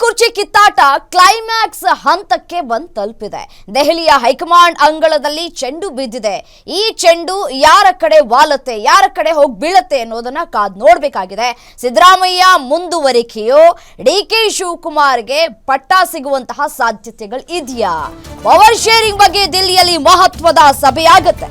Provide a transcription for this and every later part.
ಕುರ್ಚಿ ಕಿತ್ತಾಟ ಕ್ಲೈಮ್ಯಾಕ್ಸ್ ಹಂತಕ್ಕೆ ಬಂದು ತಲುಪಿದೆ. ದೆಹಲಿಯ ಹೈಕಮಾಂಡ್ ಅಂಗಳದಲ್ಲಿ ಚೆಂಡು ಬಿದ್ದಿದೆ. ಈ ಚೆಂಡು ಯಾರ ಕಡೆ ವಾಲುತ್ತೆ, ಯಾರ ಕಡೆ ಹೋಗಿ ಬೀಳುತ್ತೆ ಅನ್ನೋದನ್ನ ಕಾದ್ ನೋಡಬೇಕಾಗಿದೆ. ಸಿದ್ದರಾಮಯ್ಯ ಮುಂದುವರಿಕೆಯೋ, ಡಿಕೆ ಶಿವಕುಮಾರ್ಗೆ ಪಟ್ಟ ಸಿಗುವಂತಹ ಸಾಧ್ಯತೆಗಳು ಇದೆಯಾ? ಪವರ್ ಶೇರಿಂಗ್ ಬಗ್ಗೆ ದಿಲ್ಲಿಯಲ್ಲಿ ಮಹತ್ವದ ಸಭೆಯಾಗುತ್ತೆ.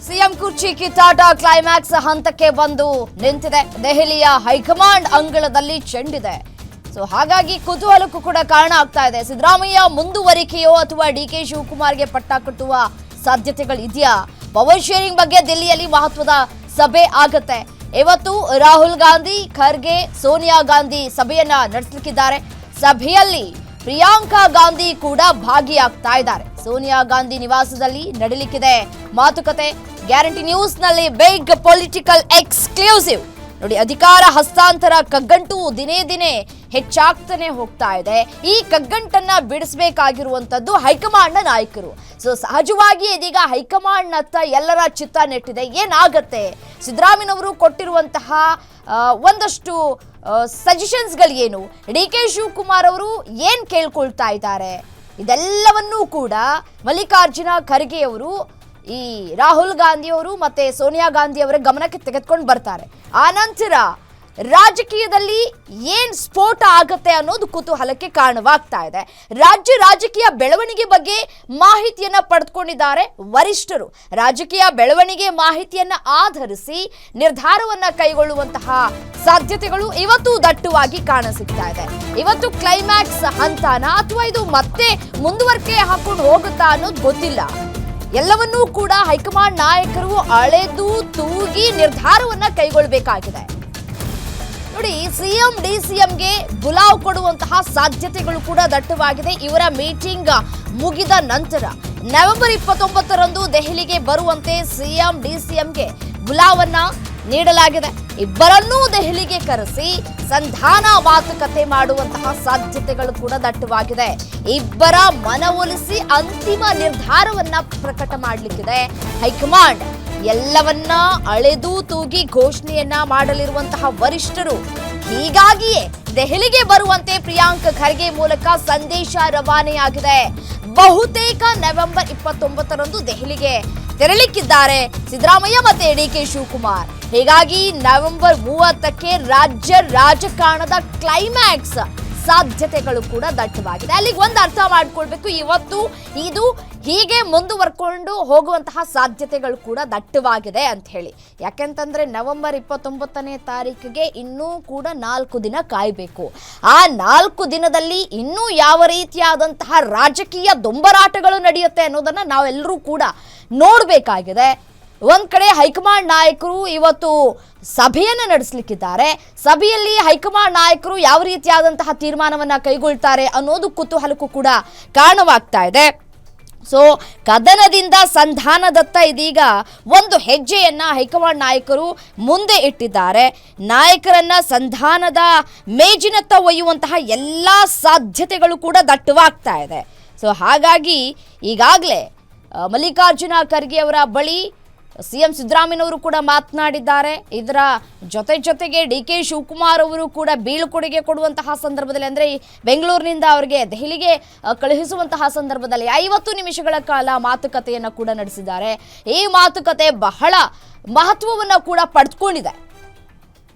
ಸಿಎಂ ಕುರ್ಚಿ ಕಿತ್ತಾಟ ಕ್ಲೈಮ್ಯಾಕ್ಸ್ ಹಂತಕ್ಕೆ ಬಂದು ನಿಂತಿದೆ. ದೆಹಲಿಯ ಹೈಕಮಾಂಡ್ ಅಂಗಳದಲ್ಲಿ ಚೆಂಡಿದೆ. ಹಾಗಾಗಿ ಕುತೂಹಲಕ್ಕೂ ಕೂಡ ಕಾರಣ ಆಗ್ತಾ ಇದೆ. ಸಿದ್ದರಾಮಯ್ಯ ಮುಂದುವರಿಕೆಯೋ ಅಥವಾ ಡಿಕೆ ಶಿವಕುಮಾರ್ಗೆ ಪಟ್ಟ ಕಟ್ಟುವ ಸಾಧ್ಯತೆಗಳು ಇದೆಯಾ? ಪವರ್ ಶೇರಿಂಗ್ ಬಗ್ಗೆ ದಿಲ್ಲಿಯಲ್ಲಿ ಮಹತ್ವದ ಸಭೆ ಆಗುತ್ತೆ. ಇವತ್ತು ರಾಹುಲ್ ಗಾಂಧಿ, ಖರ್ಗೆ, ಸೋನಿಯಾ ಗಾಂಧಿ ಸಭೆಯನ್ನ ನಡೆಸಲಿಕ್ಕಿದ್ದಾರೆ. ಸಭೆಯಲ್ಲಿ ಪ್ರಿಯಾಂಕಾ ಗಾಂಧಿ ಕೂಡ ಭಾಗಿಯಾಗ್ತಾ ಇದ್ದಾರೆ. ಸೋನಿಯಾ ಗಾಂಧಿ ನಿವಾಸದಲ್ಲಿ ನಡೆಯಲಿಕ್ಕಿದೆ ಮಾತುಕತೆ. ಗ್ಯಾರಂಟಿ ನ್ಯೂಸ್ ನಲ್ಲಿ ಬಿಗ್ ಪೊಲಿಟಿಕಲ್ ಎಕ್ಸ್ಕ್ಲೂಸಿವ್ ನೋಡಿ. ಅಧಿಕಾರ ಹಸ್ತಾಂತರ ಕಗ್ಗಂಟು ದಿನೇ ದಿನೇ ಹೆಚ್ಚಾಗ್ತಾನೆ ಹೋಗ್ತಾ ಇದೆ. ಈ ಕಗ್ಗಂಟನ್ನ ಬಿಡಿಸಬೇಕಾಗಿರುವಂತದ್ದು ಹೈಕಮಾಂಡ್ ನಾಯಕರು. ಸಹಜವಾಗಿ ಇದೀಗ ಹೈಕಮಾಂಡ್ ನತ್ತ ಎಲ್ಲರ ಚಿತ್ತ ನೆಟ್ಟಿದೆ. ಏನಾಗತ್ತೆ, ಸಿದ್ದರಾಮಯ್ಯನವರು ಕೊಟ್ಟಿರುವಂತಹ ಒಂದಷ್ಟು ಸಜೆಷನ್ಸ್ಗಳು ಏನು, ಡಿಕೆ ಶಿವಕುಮಾರ್ ಅವರು ಏನ್ ಕೇಳ್ಕೊಳ್ತಾ ಇದ್ದಾರೆ, ಇದೆಲ್ಲವನ್ನೂ ಕೂಡ ಮಲ್ಲಿಕಾರ್ಜುನ ಖರ್ಗೆ ಅವರು ಈ ರಾಹುಲ್ ಗಾಂಧಿ ಅವರು ಮತ್ತೆ ಸೋನಿಯಾ ಗಾಂಧಿ ಅವರ ಗಮನಕ್ಕೆ ತೆಗೆದುಕೊಂಡು ಬರ್ತಾರೆ. ಆನಂತರ ರಾಜಕೀಯದಲ್ಲಿ ಏನ್ ಸ್ಫೋಟ ಆಗತ್ತೆ ಅನ್ನೋದು ಕುತೂಹಲಕ್ಕೆ ಕಾರಣವಾಗ್ತಾ ಇದೆ. ರಾಜ್ಯ ರಾಜಕೀಯ ಬೆಳವಣಿಗೆ ಬಗ್ಗೆ ಮಾಹಿತಿಯನ್ನ ಪಡೆದುಕೊಂಡಿದ್ದಾರೆ ವರಿಷ್ಠರು. ರಾಜಕೀಯ ಬೆಳವಣಿಗೆ ಮಾಹಿತಿಯನ್ನ ಆಧರಿಸಿ ನಿರ್ಧಾರವನ್ನ ಕೈಗೊಳ್ಳುವಂತಹ ಸಾಧ್ಯತೆಗಳು ಇವತ್ತು ದಟ್ಟವಾಗಿ ಕಾಣಸಿಗ್ತಾ ಇದೆ. ಇವತ್ತು ಕ್ಲೈಮ್ಯಾಕ್ಸ್ ಹಂತನ ಅಥವಾ ಇದು ಮತ್ತೆ ಮುಂದುವರಿಕೆ ಹಾಕೊಂಡು ಹೋಗುತ್ತಾ ಅನ್ನೋದು ಗೊತ್ತಿಲ್ಲ. ಎಲ್ಲವನ್ನೂ ಕೂಡ ಹೈಕಮಾಂಡ್ ನಾಯಕರು ಅಳೆದು ತೂಗಿ ನಿರ್ಧಾರವನ್ನ ಕೈಗೊಳ್ಳಬೇಕಾಗಿದೆ. ನೋಡಿ, ಸಿಎಂ ಡಿಸಿಎಂಗೆ ಬುಲಾವ್ ಕೊಡುವಂತಹ ಸಾಧ್ಯತೆಗಳು ಕೂಡ ದಟ್ಟವಾಗಿದೆ. ಇವರ ಮೀಟಿಂಗ್ ಮುಗಿದ ನಂತರ ನವೆಂಬರ್ 29ರಂದು ದೆಹಲಿಗೆ ಬರುವಂತೆ ಸಿಎಂ ಡಿಸಿಎಂಗೆ ಬುಲಾವನ್ನ ನೀಡಲಾಗಿದೆ. ಇಬ್ಬರನ್ನೂ ದೆಹಲಿಗೆ ಕರೆಸಿ ಸಂಧಾನ ಮಾತುಕತೆ ಮಾಡುವಂತಹ ಸಾಧ್ಯತೆಗಳು ಕೂಡ ದಟ್ಟವಾಗಿದೆ. ಇಬ್ಬರ ಮನವೊಲಿಸಿ ಅಂತಿಮ ನಿರ್ಧಾರವನ್ನ ಪ್ರಕಟ ಮಾಡಲಿಕ್ಕಿದೆ ಹೈಕಮಾಂಡ್. ಎಲ್ಲವನ್ನ ಅಳೆದು ತೂಗಿ ಘೋಷಣೆಯನ್ನ ಮಾಡಲಿರುವಂತಹ ವರಿಷ್ಠರು. ಹೀಗಾಗಿಯೇ ದೆಹಲಿಗೆ ಬರುವಂತೆ ಪ್ರಿಯಾಂಕ್ ಖರ್ಗೆ ಮೂಲಕ ಸಂದೇಶ ರವಾನೆಯಾಗಿದೆ. ಬಹುತೇಕ ನವೆಂಬರ್ 29ರಂದು ದೆಹಲಿಗೆ ತೆರಳಿಕ್ಕಿದ್ದಾರೆ ಸಿದ್ದರಾಮಯ್ಯ ಮತ್ತೆ ಡಿಕೆ ಶಿವಕುಮಾರ್. ಹೀಗಾಗಿ ನವೆಂಬರ್ 30ಕ್ಕೆ ರಾಜ್ಯ ರಾಜಕಾರಣದ ಕ್ಲೈಮ್ಯಾಕ್ಸ್ ಸಾಧ್ಯತೆಗಳು ಕೂಡ ದಟ್ಟವಾಗಿದೆ. ಅಲ್ಲಿಗೆ ಒಂದು ಅರ್ಥ ಮಾಡ್ಕೊಳ್ಬೇಕು, ಇವತ್ತು ಇದು ಹೀಗೆ ಮುಂದುವರ್ಕೊಂಡು ಹೋಗುವಂತಹ ಸಾಧ್ಯತೆಗಳು ಕೂಡ ದಟ್ಟವಾಗಿದೆ ಅಂತ ಹೇಳಿ. ಯಾಕೆಂತಂದ್ರೆ ನವೆಂಬರ್ 29ನೇ ತಾರೀಕಿಗೆ ಇನ್ನೂ ಕೂಡ 4 ದಿನ ಕಾಯಬೇಕು. ಆ 4 ದಿನದಲ್ಲಿ ಇನ್ನೂ ಯಾವ ರೀತಿಯಾದಂತಹ ರಾಜಕೀಯ ದೊಂಬರಾಟಗಳು ನಡೆಯುತ್ತೆ ಅನ್ನೋದನ್ನ ನಾವೆಲ್ಲರೂ ಕೂಡ ನೋಡಬೇಕಾಗಿದೆ. ಒಂದ್ ಕಡೆ ಹೈಕಮಾಂಡ್ ನಾಯಕರು ಇವತ್ತು ಸಭೆಯನ್ನ ನಡೆಸಲಿಕ್ಕಿದ್ದಾರೆ. ಸಭೆಯಲ್ಲಿ ಹೈಕಮಾಂಡ್ ನಾಯಕರು ಯಾವ ರೀತಿಯಾದಂತಹ ತೀರ್ಮಾನವನ್ನ ಕೈಗೊಳ್ತಾರೆ ಅನ್ನೋದು ಕುತೂಹಲಕ್ಕೂ ಕೂಡ ಕಾರಣವಾಗ್ತಾ ಇದೆ. ಕದನದಿಂದ ಸಂಧಾನದತ್ತ ಇದೀಗ ಒಂದು ಹೆಜ್ಜೆಯನ್ನ ಹೈಕಮಾಂಡ್ ನಾಯಕರು ಮುಂದೆ ಇಟ್ಟಿದ್ದಾರೆ. ನಾಯಕರನ್ನ ಸಂಧಾನದ ಮೇಜಿನತ್ತ ಒಯ್ಯುವಂತಹ ಎಲ್ಲಾ ಸಾಧ್ಯತೆಗಳು ಕೂಡ ದಟ್ಟವಾಗ್ತಾ ಇದೆ. ಹಾಗಾಗಿ ಈಗಾಗಲೇ ಮಲ್ಲಿಕಾರ್ಜುನ ಖರ್ಗೆ ಅವರ ಬಳಿ ಸಿಎಂ ಸಿದ್ದರಾಮಯ್ಯನವರು ಕೂಡ ಮಾತನಾಡಿದ್ದಾರೆ. ಇದರ ಜೊತೆಗೆ ಡಿಕೆ ಶಿವಕುಮಾರ್ ಅವರು ಕೂಡ ಬೀಳ್ಕೊಡುಗೆ ಕೊಡುವಂತಹ ಸಂದರ್ಭದಲ್ಲಿ, ಅಂದರೆ ಬೆಂಗಳೂರಿನಿಂದ ಅವರಿಗೆ ದೆಹಲಿಗೆ ಕಳುಹಿಸುವಂತಹ ಸಂದರ್ಭದಲ್ಲಿ 50 ನಿಮಿಷಗಳ ಕಾಲ ಮಾತುಕತೆಯನ್ನು ಕೂಡ ನಡೆಸಿದ್ದಾರೆ. ಈ ಮಾತುಕತೆ ಬಹಳ ಮಹತ್ವವನ್ನು ಕೂಡ ಪಡೆದುಕೊಂಡಿದೆ.